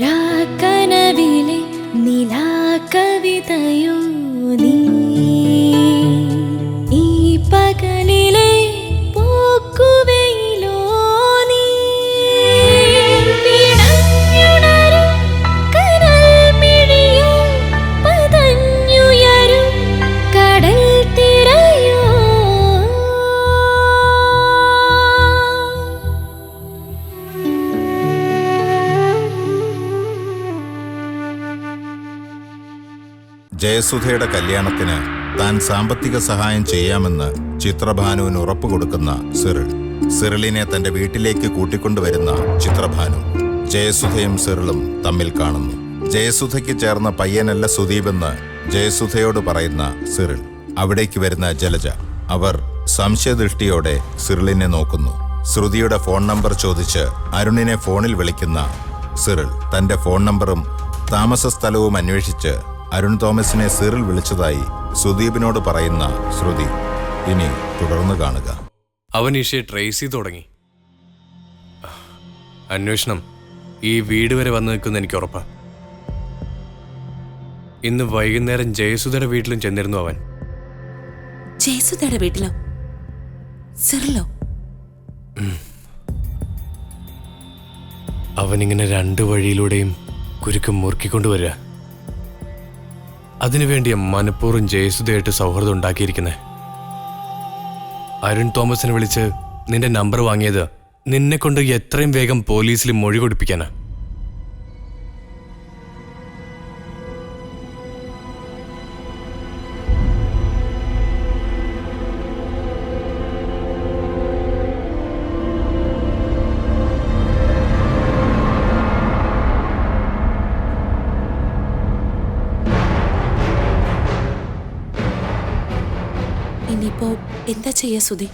നിലാക്കനവിലെ നിലാകവിതയോ നീ ഈ പകലിലെ പോക്കുവെയിലോ നീ പിടഞ്ഞുണരും കനൽ മിഴിയോ പതഞ്ഞുയരും കടൽ തിരയോ ജയസുധയുടെ കല്യാണത്തിന് താൻ സാമ്പത്തിക സഹായം ചെയ്യാമെന്ന് ചിത്രഭാനുവിന് ഉറപ്പുകൊടുക്കുന്ന സിറിൾ. സിറിളിനെ തന്റെ വീട്ടിലേക്ക് കൂട്ടിക്കൊണ്ടുവരുന്ന ചിത്രഭാനു. ജയസുധയും സിറിളും തമ്മിൽ കാണുന്നു. ജയസുധയ്ക്ക് ചേർന്ന പയ്യനല്ല സുദീപെന്ന് ജയസുധയോട് പറയുന്ന സിറിൾ. അവിടേക്ക് വരുന്ന ജലജ. അവർ സംശയദൃഷ്ടിയോടെ സിറിളിനെ നോക്കുന്നു. ശ്രുതിയുടെ ഫോൺ നമ്പർ ചോദിച്ച് അരുണിനെ ഫോണിൽ വിളിക്കുന്ന സിറിൾ. തന്റെ ഫോൺ നമ്പറും താമസ സ്ഥലവും അന്വേഷിച്ച് അരുൺ തോമസിനെ സിറിൾ വിളിച്ചതായി സുദീപിനോട് പറയുന്ന ശ്രുതി. ഇനി തുടർന്ന് കാണുക. അവൻ ഈശയെ ട്രേസ് ചെയ്ത് തുടങ്ങി. അന്വേഷണം ഈ വീട് വരെ വന്നു നിൽക്കുന്ന എനിക്ക് ഉറപ്പാ. ഇന്ന് വൈകുന്നേരം ജയസുധയുടെ വീട്ടിലും ചെന്നിരുന്നു അവൻ. ജയസുധയുടെ വീട്ടിലോ? സിറിലോ? അവനിങ്ങനെ രണ്ടു വഴിയിലൂടെയും കുരുക്ക് മുറുക്കിക്കൊണ്ടുവരിക. അതിനുവേണ്ടിയ മനഃപൂർവ്വം ജയസുധയായിട്ട് സൗഹൃദം ഉണ്ടാക്കിയിരിക്കുന്നത്. അരുൺ തോമസിനെ വിളിച്ച് നിന്റെ നമ്പർ വാങ്ങിയത് നിന്നെ കൊണ്ട് എത്രയും വേഗം പോലീസിൽ മൊഴി കൊടുപ്പിക്കാനാ. ഇനിയിപ്പോ എന്താ ചെയ്യാ സുധി?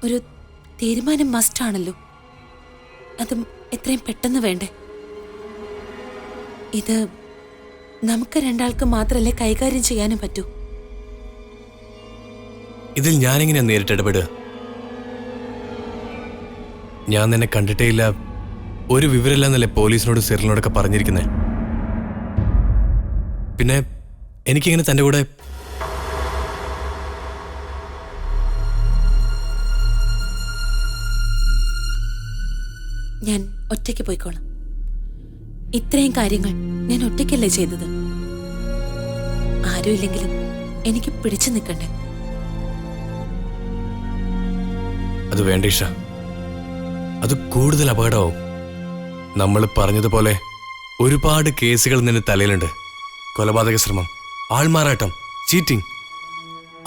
ഒരു തീരുമാനം മസ്റ്റാണല്ലോ. അതും എത്രയും പെട്ടെന്ന് വേണ്ടേ? ഇത് നമുക്ക് രണ്ടാൾക്ക് മാത്രല്ലേ കൈകാര്യം ചെയ്യാനും പറ്റൂ. ഇതിൽ ഞാനെങ്ങനെയാ നേരിട്ടിടപെടുക? ഞാൻ നിന്നെ കണ്ടിട്ടേ ഇല്ല, ഒരു വിവരമില്ലെന്നല്ലേ പോലീസിനോട് സിറിലിനോടൊക്കെ പറഞ്ഞിരിക്കുന്നത്. പിന്നെ എനിക്കിങ്ങനെ തൻ്റെ കൂടെ ഞാൻ ഒറ്റയ്ക്ക് പോയിക്കോളാം. ഇത്രയും കാര്യങ്ങൾ ഞാൻ ഒറ്റയ്ക്കല്ലേ ചെയ്തത്. ആരുമില്ലെങ്കിലും എനിക്ക് പിടിച്ചു നിൽക്കണ്ടേ? അത് വേണ്ട ഇഷ, അത് കൂടുതൽ അപകടമാവും. നമ്മൾ പറഞ്ഞതുപോലെ ഒരുപാട് കേസുകൾ നിന്റെ തലയിലുണ്ട്. കൊലപാതക ശ്രമം, ആൾമാറാട്ടം, ചീറ്റിംഗ്.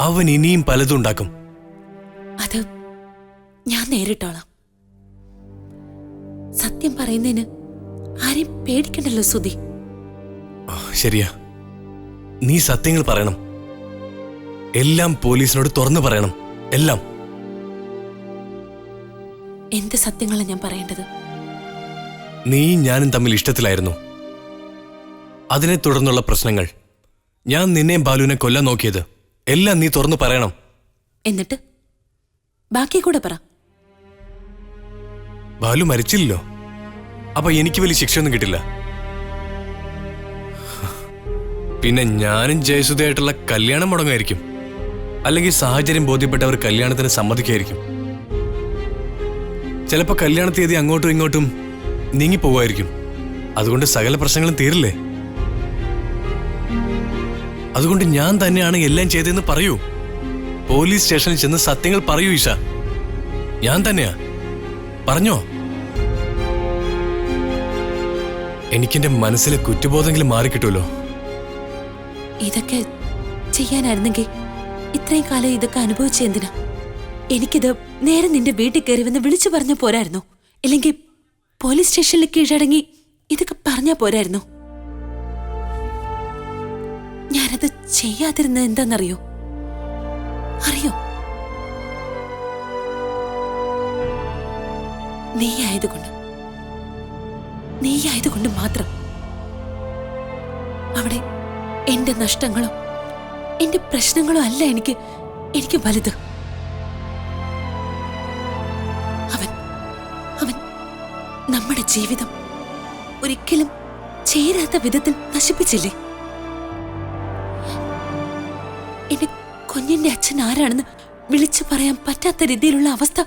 അവൻ ഇനിയും പലതും ഉണ്ടാക്കും. അത് ഞാൻ നേരിട്ടോളാം. സത്യം പറയുന്നതിന് ആരെയും പേടിക്കണ്ടല്ലോ സുധി. ശരിയാ, നീ സത്യങ്ങൾ പറയണം. എല്ലാം പോലീസിനോട് തുറന്നു പറയണം. എല്ലാം. എന്ത് സത്യങ്ങളാ ഞാൻ പറയേണ്ടത്? നീയും ഞാനും തമ്മിൽ ഇഷ്ടത്തിലായിരുന്നു. അതിനെ തുടർന്നുള്ള പ്രശ്നങ്ങൾ, ഞാൻ നിന്നെയും ബാലുവിനെ കൊല്ലാൻ നോക്കിയത്, എല്ലാം നീ തുറന്നു പറയണം. എന്നിട്ട് ബാക്കി കൂടെ പറ. ബാലു മരിച്ചില്ലല്ലോ, അപ്പൊ എനിക്ക് വലിയ ശിക്ഷയൊന്നും കിട്ടില്ല. പിന്നെ ഞാനും ജയസുധയായിട്ടുള്ള കല്യാണം മുടങ്ങായിരിക്കും. അല്ലെങ്കിൽ സാഹചര്യം ബോധ്യപ്പെട്ടവർ കല്യാണത്തിന് സമ്മതിക്കായിരിക്കും. ചിലപ്പോ കല്യാണ തീയതി അങ്ങോട്ടും ഇങ്ങോട്ടും നീങ്ങിപ്പോവായിരിക്കും. അതുകൊണ്ട് സകല പ്രശ്നങ്ങളും തീരില്ലേ? അതുകൊണ്ട് ഞാൻ തന്നെയാണ് എല്ലാം ചെയ്തതെന്ന് പറയൂ. പോലീസ് സ്റ്റേഷനിൽ ചെന്ന് സത്യങ്ങൾ പറയൂ ഈശ. ഞാൻ തന്നെയാ. പറഞ്ഞോ? എനിക്കെന്റെ മനസ്സിലെ കുറ്റബോധമെങ്കിലും മാറിക്കിട്ടുമല്ലോ. ഇതൊക്കെ ചെയ്യാനായിരുന്നെങ്കിൽ ഇത്രയും കാലം ഇതൊക്കെ അനുഭവിച്ച എന്തിനാ? എനിക്കിത് നേരെ നിന്റെ വീട്ടിൽ കയറി വന്ന് വിളിച്ചു പറഞ്ഞ പോരായിരുന്നോ? ഇല്ലെങ്കിൽ പോലീസ് സ്റ്റേഷനിൽ കീഴടങ്ങി ഇതൊക്കെ പറഞ്ഞാ പോരായിരുന്നോ? ഞാനത് ചെയ്യാതിരുന്നത് എന്താണെന്നറിയോ? അറിയോ? നീയായതുകൊണ്ട് മാത്രം. അവിടെ എന്റെ നഷ്ടങ്ങളോ എന്റെ പ്രശ്നങ്ങളോ അല്ല എനിക്ക് വലുത്. അവൻ നമ്മുടെ ജീവിതം ഒരിക്കലും ചേരാത്ത വിധത്തിൽ നശിപ്പിച്ചില്ലേ? എന്റെ കുഞ്ഞിന്റെ അച്ഛൻ ആരാണെന്ന് വിളിച്ചു പറയാൻ പറ്റാത്ത രീതിയിലുള്ള അവസ്ഥ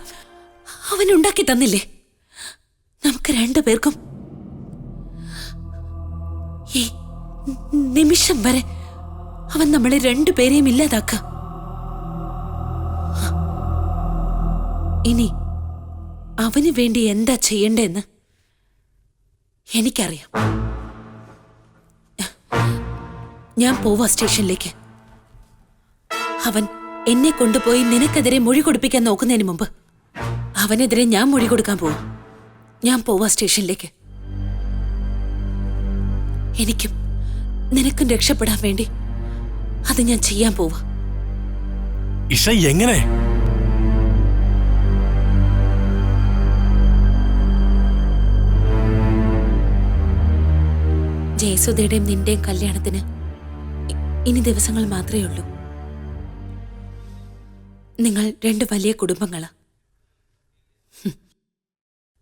അവനുണ്ടാക്കി തന്നില്ലേ? നമുക്ക് രണ്ടുപേർക്കും ഈ നിമിഷം വരെ അവൻ നമ്മളെ രണ്ടുപേരെയും ഇല്ലാതാക്ക. ഇനി അവന് വേണ്ടി എന്താ ചെയ്യണ്ടെന്ന് എനിക്കറിയാം. ഞാൻ പോവാ സ്റ്റേഷനിലേക്ക്. അവൻ എന്നെ കൊണ്ടുപോയി നിനക്കെതിരെ മൊഴി കൊടുപ്പിക്കാൻ നോക്കുന്നതിന് മുമ്പ് അവനെതിരെ ഞാൻ മൊഴി കൊടുക്കാൻ പോവാ. ഞാൻ പോവാ സ്റ്റേഷനിലേക്ക്. എനിക്കും നിനക്കും രക്ഷപ്പെടാൻ വേണ്ടി അത് ഞാൻ ചെയ്യാൻ പോവാ. ഇഷ, എങ്ങനെ? ജയസുധയുടെയും നിന്റെയും കല്യാണത്തിന് ഇനി ദിവസങ്ങൾ മാത്രമേ ഉള്ളൂ. നിങ്ങൾ രണ്ട് വലിയ കുടുംബങ്ങളാ.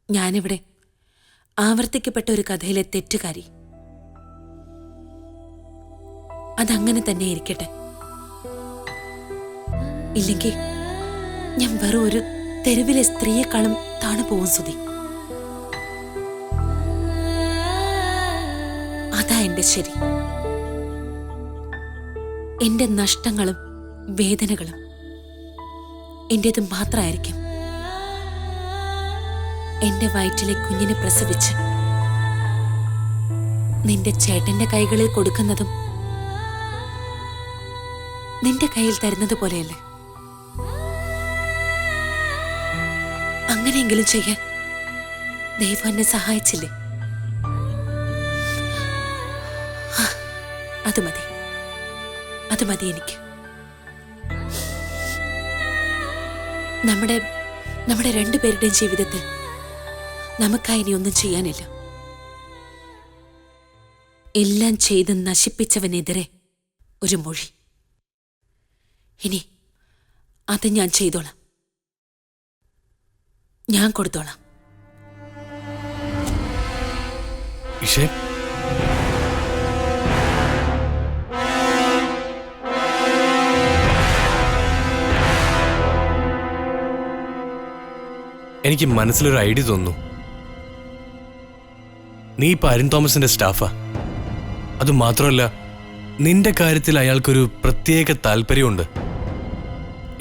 ഞാനിവിടെ ആവർത്തിക്കപ്പെട്ട ഒരു കഥയിലെ തെറ്റുകാരി. അതങ്ങനെ തന്നെ ഇരിക്കട്ടെ. ഇല്ലെങ്കിൽ ഞാൻ വെറും ഒരു തെരുവിലെ സ്ത്രീയെക്കാളും താണു പോവും സുധി. അതാ എന്റെ ശരി. എന്റെ നഷ്ടങ്ങളും വേദനകളും എന്റേത് മാത്രമായിരിക്കും. എന്റെ വയറ്റിലെ കുഞ്ഞിനെ പ്രസവിച്ച് നിന്റെ ചേട്ടന്റെ കൈകളിൽ കൊടുക്കുന്നതും നിന്റെ കയ്യിൽ തരുന്നത് പോലെയല്ലേ? അങ്ങനെയെങ്കിലും ചെയ്യാൻ ദൈവം എന്നെ സഹായിച്ചില്ലേ? അത് മതി, അത് മതി എനിക്ക്. നമ്മുടെ രണ്ടുപേരുടെയും ജീവിതത്തിൽ നമുക്കായി ഇനി ഒന്നും ചെയ്യാനില്ല. എല്ലാം ചെയ്ത് നശിപ്പിച്ചവനെതിരെ ഒരു മൊഴി. ഇനി അത് ഞാൻ ചെയ്തോളാം. ഞാൻ കൊടുത്തോളാം. ഇഷേ, എനിക്ക് മനസ്സിലൊരു ഐഡിയ തോന്നുന്നു. നീ ഇപ്പൊ അരുൺ തോമസിന്റെ സ്റ്റാഫാ. അത് മാത്രമല്ല, നിന്റെ കാര്യത്തിൽ അയാൾക്കൊരു പ്രത്യേക താല്പര്യമുണ്ട്.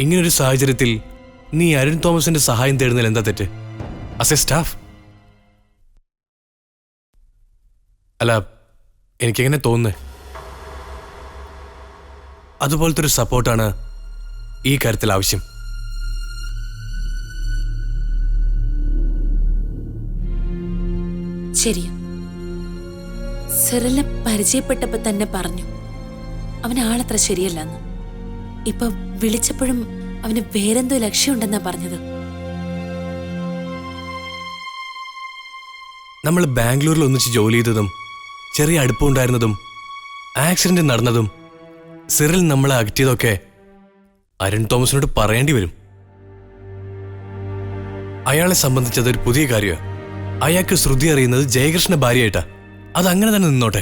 ഇങ്ങനൊരു സാഹചര്യത്തിൽ നീ അരുൺ തോമസിന്റെ സഹായം തേടുന്നതിൽ എന്താ തെറ്റ്? As A staff. അല്ല, എനിക്കെങ്ങനെ തോന്നുന്നേ? അതുപോലത്തെ ഒരു സപ്പോർട്ടാണ് ഈ കാര്യത്തിൽ ആവശ്യം. ശരിയാ. സിറിലിനെ പരിചയപ്പെട്ടപ്പോ തന്നെ പറഞ്ഞു അവൻ ആളത്ര ശരിയല്ലെന്ന്. ഇപ്പൊ വിളിച്ചപ്പോഴും അവന് വേറെന്തോ ലക്ഷ്യമുണ്ടെന്നാ പറഞ്ഞത്. നമ്മൾ ബാംഗ്ലൂരിൽ ഒന്നിച്ച് ജോലി ചെയ്തതും ചെറിയ അടുപ്പമുണ്ടായിരുന്നതും ആക്സിഡന്റ് നടന്നതും സിറിൽ നമ്മളെ അകറ്റിയതൊക്കെ അരുൺ തോമസിനോട് പറയേണ്ടി വരും. അയാളെ സംബന്ധിച്ചതൊരു പുതിയ കാര്യമാണ്. അയാൾക്ക് ശ്രുതി അറിയുന്നത് ജയകൃഷ്ണ ഭാര്യയായിട്ടാ. അതങ്ങനെ തന്നെ നിന്നോട്ടെ.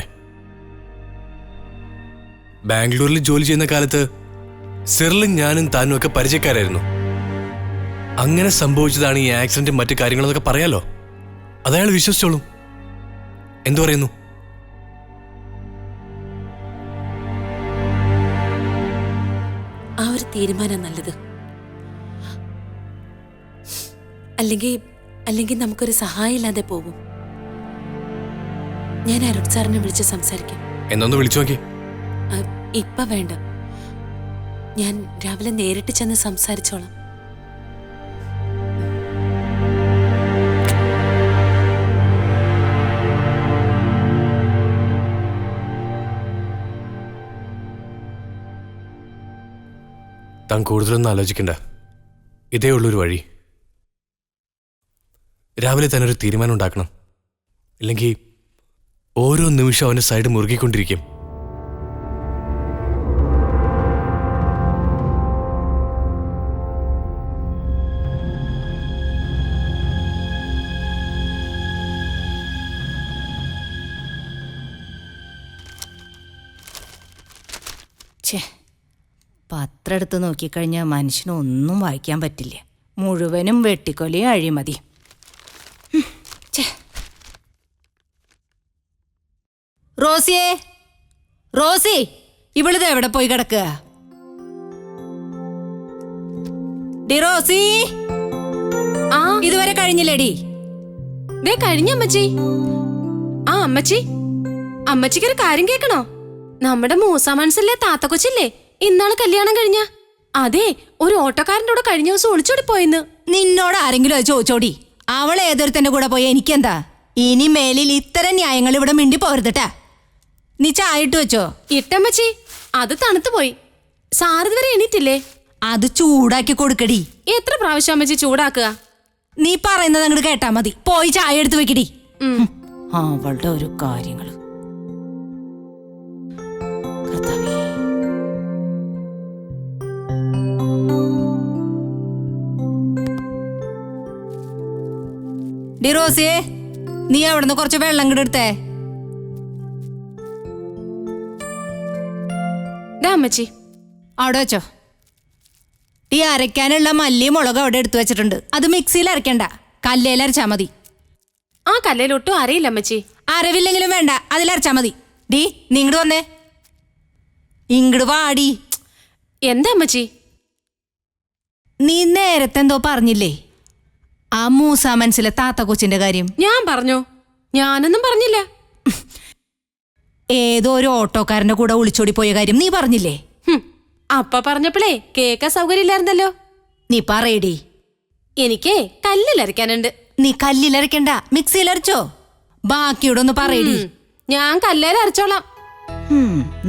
ബാംഗ്ലൂരിൽ ജോലി ചെയ്യുന്ന കാലത്ത് സിറിലും ഞാനും താനും ഒക്കെ പരിചയക്കാരായിരുന്നു. അങ്ങനെ സംഭവിച്ചതാണ് ഈ ആക്സിഡന്റും മറ്റു കാര്യങ്ങളൊക്കെ പറയാലോ. അതയാൾ വിശ്വസിച്ചോളും. എന്തു പറയുന്നു? ആ ഒരു തീരുമാനം നല്ലത്. അല്ലെങ്കിൽ നമുക്കൊരു സഹായം ഇല്ലാതെ പോകും. ഞാൻ അരുൺ സാറിനെ വിളിച്ച് സംസാരിക്കാം. എന്നൊന്ന് വിളിച്ചു നോക്കി. ഇപ്പൊ വേണ്ട, ഞാൻ രാവിലെ നേരിട്ട് ചെന്ന് സംസാരിച്ചോളാം. താൻ കൂടുതലൊന്നും ആലോചിക്കണ്ട. ഇതേ ഉള്ളൊരു വഴി. രാവിലെ തന്നെ ഒരു തീരുമാനം ഉണ്ടാക്കണം. ഇല്ലെങ്കിൽ ഓരോ നിമിഷം അവന്റെ സൈഡ് മുറുകിക്കൊണ്ടിരിക്കും. പത്രം എടുത്ത് നോക്കിക്കഴിഞ്ഞാൽ മനുഷ്യനൊന്നും വായിക്കാൻ പറ്റില്ല. മുഴുവനും വെട്ടിക്കൊലയും അഴിമതി. റോസിയേ, റോസി, ഇവളിത് എവിടെ പോയി കിടക്കുക? ഡി റോസി, ആ ഇതുവരെ കഴിഞ്ഞില്ലേടി? ദേ കഴിഞ്ഞ അമ്മച്ചി. ആ അമ്മച്ചി, അമ്മച്ചിക്കൊരു കാര്യം കേക്കണോ? നമ്മുടെ മൂസ മനസ്സിലെ താത്ത കൊച്ചില്ലേ, ഇന്നാള് കല്യാണം കഴിഞ്ഞ അതെ, ഒരു ഓട്ടോക്കാരൻ്റെ കൂടെ കഴിഞ്ഞ ദിവസം ഒളിച്ചോടി പോയെന്ന്. നിന്നോട് ആരെങ്കിലും അത് ചോദിച്ചോടി? അവൾ ഏതൊരുത്തന്റെ കൂടെ പോയി എനിക്കെന്താ? ഇനി മേലിൽ ഇത്തരം ന്യായങ്ങൾ ഇവിടെ മിണ്ടി പോരുതട്ടാ. നീ ചായ ഇട്ട് വെച്ചോ? ഇട്ടമ്മച്ചി, അത് തണുത്തു പോയി. സാറിത് വരെ എണീറ്റില്ലേ? അത് ചൂടാക്കി കൊടുക്കടി. എത്ര പ്രാവശ്യം അമ്മച്ചി ചൂടാക്കുക? നീ പറയുന്നത് അങ്ങോട്ട് കേട്ടാ മതി. പോയി ചായ എടുത്ത് വെക്കടി. ഉം. അവളുടെ ഒരു കാര്യങ്ങള്. കർത്താവേ. ഡി റോസിയെ, നീ അവിടുന്ന് കുറച്ച് വെള്ളം കൂടെ എടുത്തേ. ദാ അമ്മച്ചി. അവിടെ വെച്ചോ. ഈ അരയ്ക്കാനുള്ള മല്ലി മുളക് അവിടെ എടുത്തു വെച്ചിട്ടുണ്ട്. അത് മിക്സിയിൽ അരയ്ക്കണ്ട, കല്ലേൽ അരച്ചാ മതി. ആ കല്ലേലൊട്ടും അറിയില്ല അമ്മച്ചി. അരവില്ലെങ്കിലും വേണ്ട, അതിലരച്ചാ മതി. ഡീ, നീ ഇങ്ങോട്ട് വന്നേ. ഇങ്ങോട്ട് വാടി. എന്താ അമ്മച്ചി? നീ നേരത്തെ എന്തോ പറഞ്ഞില്ലേ, ആ മൂസ മനസ്സിലെ താത്ത കൊച്ചിന്റെ കാര്യം? ഞാൻ പറഞ്ഞോ? ഞാനൊന്നും പറഞ്ഞില്ല. ഏതോ ഒരു ഓട്ടോക്കാരന്റെ കൂടെ ഒളിച്ചോടി പോയ കാര്യം നീ പറഞ്ഞില്ലേ? അപ്പ പറഞ്ഞപ്പോഴേ കേൾക്കാൻ സൗകര്യമില്ലായിരുന്നല്ലോ. നീ പറയടി. എനിക്കേ കല്ലിലരയ്ക്കാനുണ്ട്. നീ കല്ലിലരയ്ക്കണ്ട, മിക്സിയിലരച്ചോ. ബാക്കിയോടെ ഒന്ന് പറയടി. ഞാൻ കല്ലേൽ അരച്ചോളാം.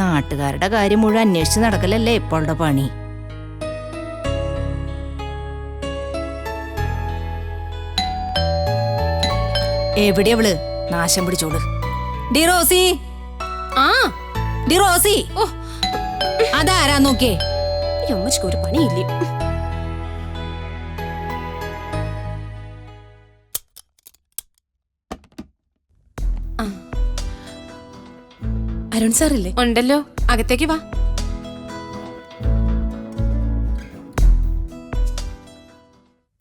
നാട്ടുകാരുടെ കാര്യം മുഴുവൻ അന്വേഷിച്ച് നടക്കലല്ലേ ഇപ്പോഴുടെ പണി. എവിടെയവള്? നാശം പിടിച്ചോള്. ഡി റോസി, ആ ഡി റോസി. ഓ, അതാരാ നോക്കിയേ? ഈ അമ്മച്ചിക്ക് ഒരു പണിയില്ലേ. അരുൺ സാറില്ലേ? ഉണ്ടല്ലോ, അകത്തേക്ക് വാ.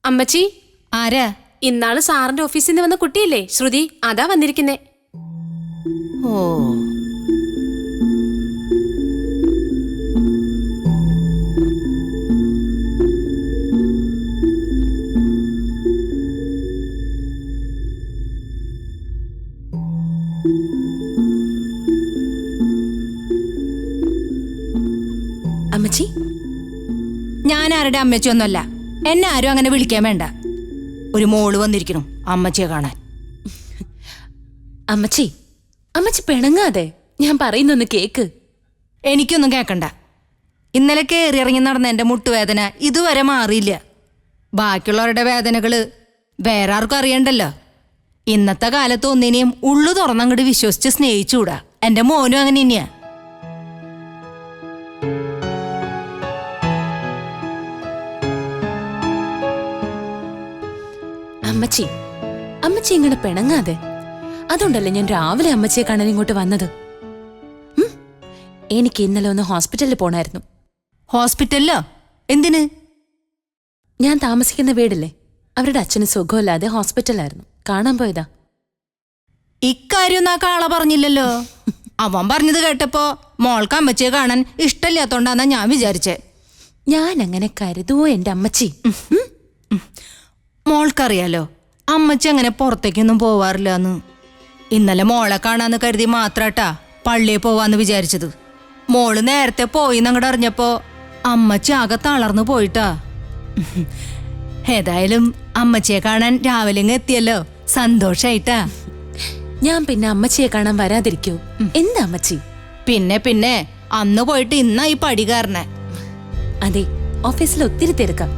അമ്മച്ചി. ആരാ? ഇന്നാള് സാറിന്റെ ഓഫീസിൽ നിന്ന് വന്ന കുട്ടിയില്ലേ ശ്രുതി, അതാ വന്നിരിക്കുന്നേ. ഓ, അമ്മച്ചി, ഞാൻ ആരുടെ അമ്മച്ചിയൊന്നുമല്ല. എന്നെ ആരും അങ്ങനെ വിളിക്കാൻ വേണ്ട. ഒരു മോള് വന്നിരിക്കണം അമ്മച്ചിയെ കാണാൻ. അമ്മച്ചി, അമ്മച്ചി പിണങ്ങാതെ, ഞാൻ പറയുന്നൊന്ന് കേക്ക്. എനിക്കൊന്നും കേക്കണ്ട. ഇന്നലെ കയറിയിറങ്ങി നടന്ന എൻ്റെ മുട്ടുവേദന ഇതുവരെ മാറിയില്ല. ബാക്കിയുള്ളവരുടെ വേദനകള് വേറെ ആർക്കും അറിയണ്ടല്ലോ. ഇന്നത്തെ കാലത്ത് ഒന്നിനെയും ഉള്ളു തുറന്നങ്ങോട്ട് വിശ്വസിച്ച് സ്നേഹിച്ചുകൂടാ. എൻ്റെ മോനും അങ്ങനെ തന്നെയാ. അമ്മച്ചി, അമ്മച്ചി ഇങ്ങനെ പിണങ്ങാതെ. അതുകൊണ്ടല്ലേ ഞാൻ രാവിലെ അമ്മച്ചിയെ കാണാൻ ഇങ്ങോട്ട് വന്നത്. എനിക്ക് ഇന്നലെ ഒന്ന് ഹോസ്പിറ്റലിൽ പോണായിരുന്നു. ഹോസ്പിറ്റലിലോ? എന്തിന്? ഞാൻ താമസിക്കുന്ന വീടില്ലേ, അവരുടെ അച്ഛന് സുഖമില്ലാതെ ഹോസ്പിറ്റലായിരുന്നു, കാണാൻ പോയതാ. ഇക്കാര്യം ആ കാള പറഞ്ഞില്ലല്ലോ. അവൻ പറഞ്ഞത് കേട്ടപ്പോ മോൾക്ക് അമ്മച്ചിയെ കാണാൻ ഇഷ്ടമില്ലാത്തോണ്ടാന്നാ ഞാൻ വിചാരിച്ചേ. ഞാൻ അങ്ങനെ കരുതുവോ എന്റെ അമ്മച്ചി? മോൾക്കറിയാലോ അമ്മച്ചി അങ്ങനെ പുറത്തേക്കൊന്നും പോവാറില്ലെന്ന്. ഇന്നലെ മോളെ കാണാന്ന് കരുതി മാത്രാട്ടാ പള്ളിയിൽ പോവാന്ന് വിചാരിച്ചത്. മോള് നേരത്തെ പോയി എന്നങ്ങോട്ട് അറിഞ്ഞപ്പോ അമ്മച്ചി ആകെ തളർന്നു പോയിട്ടാ. ഏതായാലും അമ്മച്ചിയെ കാണാൻ രാവിലെ എത്തിയല്ലോ, സന്തോഷായിട്ടാ. ഞാൻ പിന്നെ അമ്മച്ചിയെ കാണാൻ വരാതിരിക്കോ? എന്താ അമ്മച്ചി? പിന്നെ അന്ന് പോയിട്ട് ഇന്നായി പടി കാരണേ. അതെ, ഓഫീസിൽ ഒത്തിരി തിരക്കാം.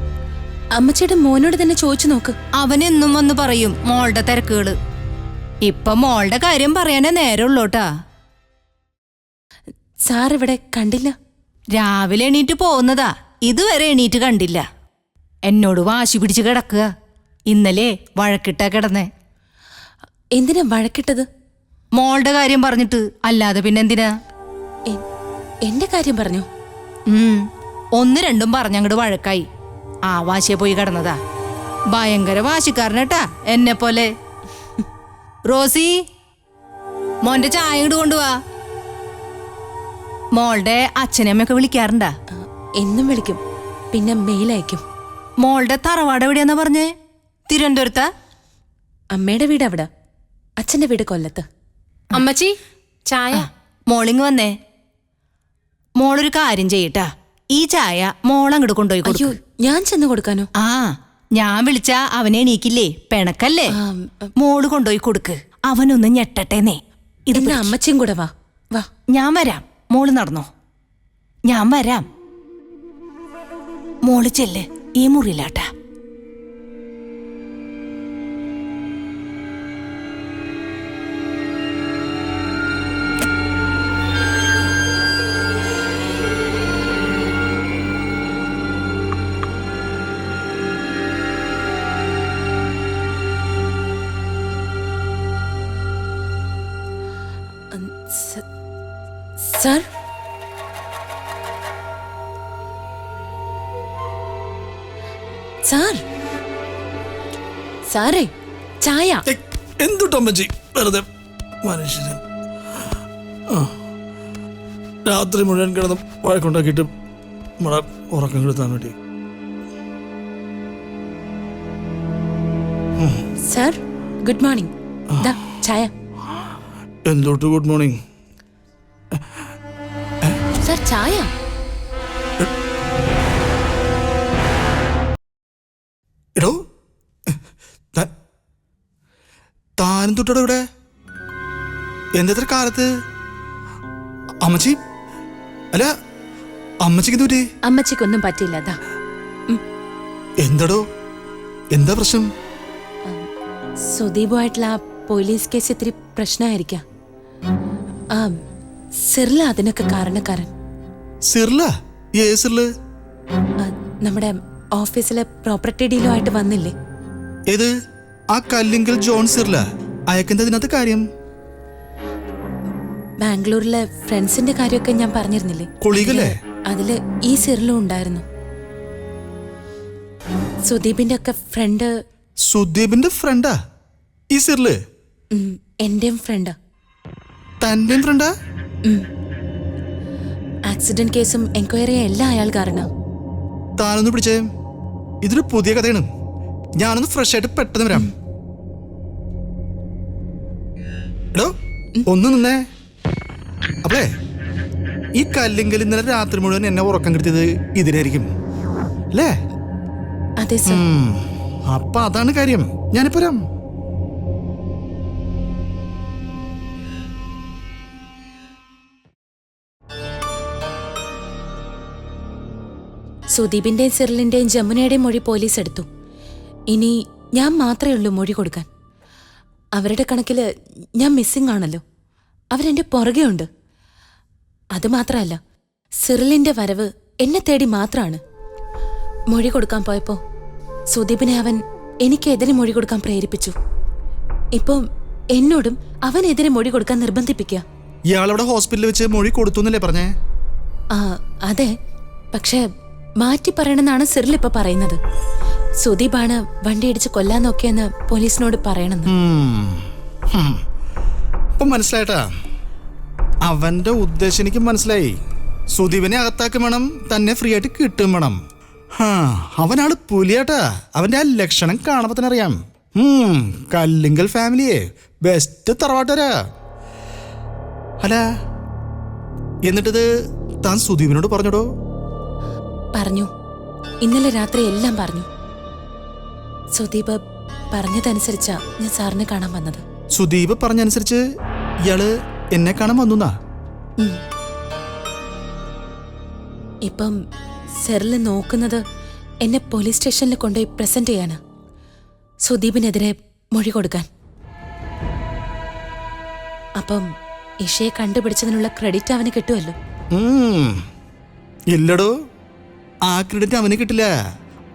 അമ്മച്ചിയുടെ മോനോട് തന്നെ ചോദിച്ചു നോക്ക്. അവനെന്നും വന്ന് പറയും മോളുടെ തിരക്കുകള്. ഇപ്പൊ മോളുടെ കാര്യം പറയാനേ നേരമുള്ളൂട്ടാ. സാർ ഇവിടെ കണ്ടില്ല? രാവിലെ എണീറ്റ് പോകുന്നതാ, ഇതുവരെ എണീറ്റ് കണ്ടില്ല. എന്നോട് വാശി പിടിച്ച് കിടക്കുക. ഇന്നലെ വഴക്കിട്ടാ കിടന്നേ. എന്തിനാ വഴക്കിട്ടത്? മോളുടെ കാര്യം പറഞ്ഞിട്ട്, അല്ലാതെ പിന്നെന്തിനാ? എന്റെ കാര്യം പറഞ്ഞു? ഒന്ന് രണ്ടും പറഞ്ഞങ്ങോട്ട് വഴക്കായി ആ വാശിയെ പോയി കിടന്നതാ. ഭയങ്കര വാശിക്കാരനട്ടാ എന്നെ പോലെ. റോസി, മോന്റെ ചായ ഇങ്ങോട്ട് കൊണ്ടുവാ. മോളുടെ അച്ഛനമ്മയൊക്കെ വിളിക്കാറുണ്ടാ? എന്നും വിളിക്കും, പിന്നെ മെയിൽ അയക്കും. മോളുടെ തറവാട് എവിടെയാന്നാ പറഞ്ഞേ? തിരുവനന്തപുരത്താ? അമ്മയുടെ വീട് അവിടെ, അച്ഛന്റെ വീട് കൊല്ലത്ത്. അമ്മച്ചി ചായ. മോളിങ് വന്നേ. മോളൊരു കാര്യം ചെയ്യട്ടാ, ഈ ചായ മോളങ്ങോട്ട് കൊണ്ടുപോയി അയ്യോ, കൊടുക്കൂ. ഞാൻ ചെന്ന് കൊടുക്കാനോ? ആ, ഞാൻ വിളിച്ചാ അവനെ എണീക്കില്ലേ, പിണക്കല്ലേ. മോള് കൊണ്ടുപോയി കൊടുക്ക്, അവനൊന്ന് ഞെട്ടട്ടേന്നേ. ഇത് എന്നാ അമ്മച്ചിയും കൂടെ വാ. വാ, ഞാൻ വരാം, മോള് നടന്നോ. ഞാൻ വരാം. മോള് ചെല്ല്, ഈ മുറിയിലാട്ടാ. സാർ, സാർ, സാറേ ചായ. എന്തുട്ടമ്മച്ചി വെറുതെ മനുഷ്യന് രാത്രി മുഴുവൻ കിടന്ന് വഴക്കുണ്ടാക്കിയിട്ട് നമ്മളെ ഉറക്കം കെടുത്താൻ വേണ്ടി. Sir, good morning. ദാ ചായ. എന്തൊട്ട് ഗുഡ് മോർണിംഗ്? സാർ ചായ. എടോ, താനും തൊട്ടടോ ഇവിടെ? എന്തെത്ര കാലത്ത്? അമ്മച്ചി, അല്ല അമ്മച്ചിക്ക് എന്തുപറ്റി? അമ്മച്ചിക്കൊന്നും പറ്റില്ല. ദാ എന്താടോ, എന്താ പ്രശ്നം? സുദീപുമായിട്ടുള്ള ആ പോലീസ് കേസ് ഇത്തിരി പ്രശ്നമായിരിക്കാം. ആ സിർല അതിനൊക്കെ കാരണക്കാരൻ. സിർല? ഏ സിർല്? നമ്മുടെ ഓഫീസിലെ പ്രോപ്പർട്ടി ഡീലുമായിട്ട് വന്നില്ലേ? ഏത്? ആ കല്ലിങ്കൽ ജോൺ സിർല? അയക്കെന്താ ഇതിനകത്ത് കാര്യം? ബാംഗ്ലൂരിലെ ഫ്രണ്ട്സിന്റെ കാര്യമൊക്കെ ഞാൻ പറഞ്ഞിരുന്നില്ലേ? കൊളീഗല്ലേ? അതില് ഈ സിർലും ഉണ്ടായിരുന്നു. സുദീപിന്റെ ഒക്കെ ഫ്രണ്ട്. സുദീപിന്റെ ഫ്രണ്ടാ ഈ സിർല്? എന്റെയും ഫ്രണ്ടാ. തന്റെയും ഫ്രണ്ടാ? ആക്സിഡന്റ് കേസും എൻക്വയറിയും എല്ലാം അയാൾ കാരണം. താനൊന്ന് പിടിച്ചേ, ഇതൊരു പുതിയ കഥയാണ്. ഞാനൊന്ന് ഫ്രഷ് ആയിട്ട് പെട്ടെന്ന് വരാം. എടോ, ഒന്ന് നിന്നേ. അപ്പളേ, ഈ കല്ലിങ്കൽ ഇന്നലെ രാത്രി മുഴുവൻ എന്നെ ഉറക്കം കിട്ടിയത് ഇതിനായിരിക്കും അല്ലേ? അതെ സർ. അപ്പൊ അതാണ് കാര്യം. ഞാനിപ്പോ വരാം. സുദീപിന്റെയും സിറിലിന്റെയും ജമുനയുടെയും മൊഴി പോലീസ് എടുത്തു. ഇനി ഞാൻ മാത്രമേ ഉള്ളൂ മൊഴി കൊടുക്കാൻ. അവരുടെ കണക്കില് ഞാൻ മിസ്സിംഗ് ആണല്ലോ. അവരെന്റെ പുറകെ ഉണ്ട്. അതുമാത്രമല്ല, സിറിലിന്റെ വരവ് എന്നെ തേടി മാത്രമാണ്. മൊഴി കൊടുക്കാൻ പോയപ്പോ സുദീപിനെ അവൻ എനിക്കെതിരെ മൊഴി കൊടുക്കാൻ പ്രേരിപ്പിച്ചു. ഇപ്പം എന്നോടും അവനെതിരെ മൊഴി കൊടുക്കാൻ നിർബന്ധിപ്പിക്കുക. ഇയാളവിടെ ഹോസ്പിറ്റലിൽ വെച്ച് മൊഴി കൊടുത്തു എന്നല്ലേ പറഞ്ഞേ? അതെ, പക്ഷെ മാറ്റി പറയണമെന്നാണ് സിറിൽ ഇപ്പൊ പറയുന്നത്. സുദീപാണ് വണ്ടി ഇടിച്ച് കൊല്ലാൻ നോക്കിയെന്ന് പോലീസിനോട് പറയണമെന്ന്. ഇപ്പൊ മനസ്സിലായിട്ടാ? അവന്റെ ഉദ്ദേശം എനിക്ക് മനസ്സിലായി. സുദീപിനെ അകത്താക്കും വേണം, തന്നെ ഫ്രീ ആയിട്ട് കിട്ടും വേണം. അവനാള് പുലിയാട്ടാ. അവന്റെ ആ ലക്ഷണം കാണുമ്പോ തന്നെ അറിയാം. കല്ലിങ്കൽ ഫാമിലിയെ ബെസ്റ്റ് തറവാട്ടരാ. അല്ല, എന്നിട്ടിത് താൻ സുദീപിനോട് പറഞ്ഞോടോ? പറഞ്ഞു. ഇന്നലെ രാത്രി എല്ലാം പറഞ്ഞു. സുദീപ് പറഞ്ഞതനുസരിച്ചാ ഞാൻ സാറിനെ കാണാൻ വന്നത്. സുദീപ് പറഞ്ഞനുസരിച്ച് ഇയാള് എന്നെ കാണാൻ വന്നുന്നാ? ഇപ്പം സെറിൽ നോക്കുന്നത് എന്നെ പോലീസ് സ്റ്റേഷനിൽ കൊണ്ടുപോയി പ്രസന്റ് ചെയ്യാനാ, സുദീപിനെതിരെ മൊഴി കൊടുക്കാൻ. അപ്പം ഇഷയെ കണ്ടുപിടിച്ചതിനുള്ള ക്രെഡിറ്റ് അവന് കിട്ടുമല്ലോ. ഇല്ലടോ, ആ ക്രെഡിറ്റ് അവന് കിട്ടില്ല.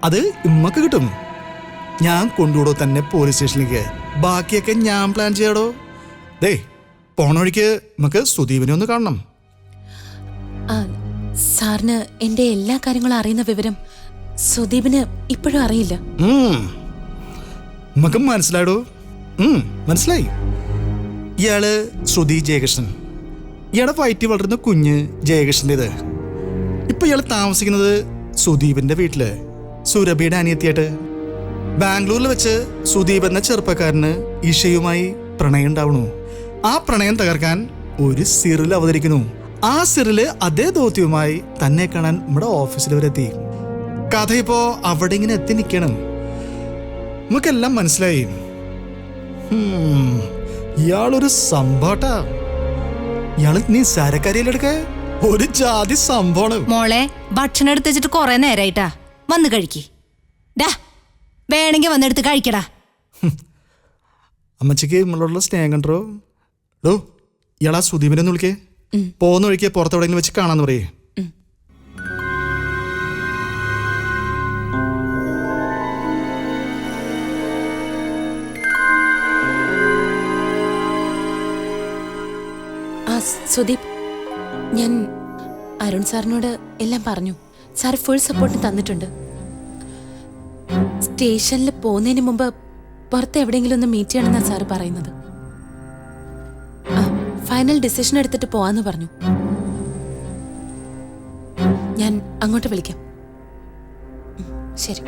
അത് ഇമ്മക്ക് കിട്ടും. ഞാൻ കൊണ്ടുവിടോ തന്നെ പോലീസ് സ്റ്റേഷനിലേക്ക്. ബാക്കിയൊക്കെ ഞാൻ പ്ലാൻ ചെയ്യാടോ. ദേ, പോണ വഴിക്ക് നമുക്ക് സുദീപിനെ ഒന്ന് കാണണം. സാറിന് എന്റെ എല്ലാ കാര്യങ്ങളും അറിയുന്ന വിവരം സുദീപിന് ഇപ്പോഴും അറിയില്ല. നമുക്ക് മനസ്സിലായിടോ. മനസ്സിലായി. ഇയാള് ശ്രുതി ജയകൃഷ്ണൻ. ഇയാളുടെ വയറ്റിൽ വളരുന്ന കുഞ്ഞ് ജയകൃഷ്ണൻ്റെത്. ഇപ്പൊ ഇയാൾ താമസിക്കുന്നത് സുദീപിന്റെ വീട്ടില്, സുരഭിയുടെ അനിയത്തിയായിട്ട്. ബാംഗ്ലൂരിൽ വെച്ച് സുദീപ് എന്ന ചെറുപ്പക്കാരന് ഈഷയുമായി പ്രണയം ഉണ്ടാവണു. ആ പ്രണയം തകർക്കാൻ ഒരു സിറിൽ അവതരിക്കുന്നു. ആ സിറില് അതേ ദൗത്യവുമായി തന്നെ കാണാൻ നമ്മുടെ ഓഫീസിൽ വരെത്തി. കഥ ഇപ്പോ അവിടെ ഇങ്ങനെ എത്തി നിൽക്കണം. നമുക്കെല്ലാം മനസ്സിലായി. ഇയാളൊരു സംഭവട്ടാ. ഇയാള് നിസ്സാരക്കാരിയിലെടുക്ക ഒരു ജാതി സംഭവമാണ്. മോളെ, ഭക്ഷണം എടുത്ത് വെച്ചിട്ട് കുറെ നേരായിട്ടാ. വന്ന് കഴിക്ക്. ഡാ, വേണമെങ്കിൽ വന്നെടുത്ത് കഴിക്കടാ. അമ്മച്ചിക്ക് നമ്മളോടുള്ള സ്നേഹം കണ്ടോ? ഡോ, ഇയാളാ സുദീപിനെ ഒന്ന് വിളിക്കേ. പോകുന്ന വഴിക്ക് പുറത്തെവിടെയെങ്കിലും വെച്ച് കാണാന്ന് പറയേ. സുദീപ്, ഞാൻ അരുൺ സാറിനോട് എല്ലാം പറഞ്ഞു. സാർ ഫുൾ സപ്പോർട്ട് തന്നിട്ടുണ്ട്. സ്റ്റേഷനിൽ പോകുന്നതിന് മുമ്പ് പുറത്ത് എവിടെയെങ്കിലും ഒന്ന് മീറ്റ് ചെയ്യണമെന്നാണ് സാറ് പറയുന്നത്. ഫൈനൽ ഡിസിഷൻ എടുത്തിട്ട് പോവാന്ന് പറഞ്ഞു. ഞാൻ അങ്ങോട്ട് വിളിക്കാം. ശരി.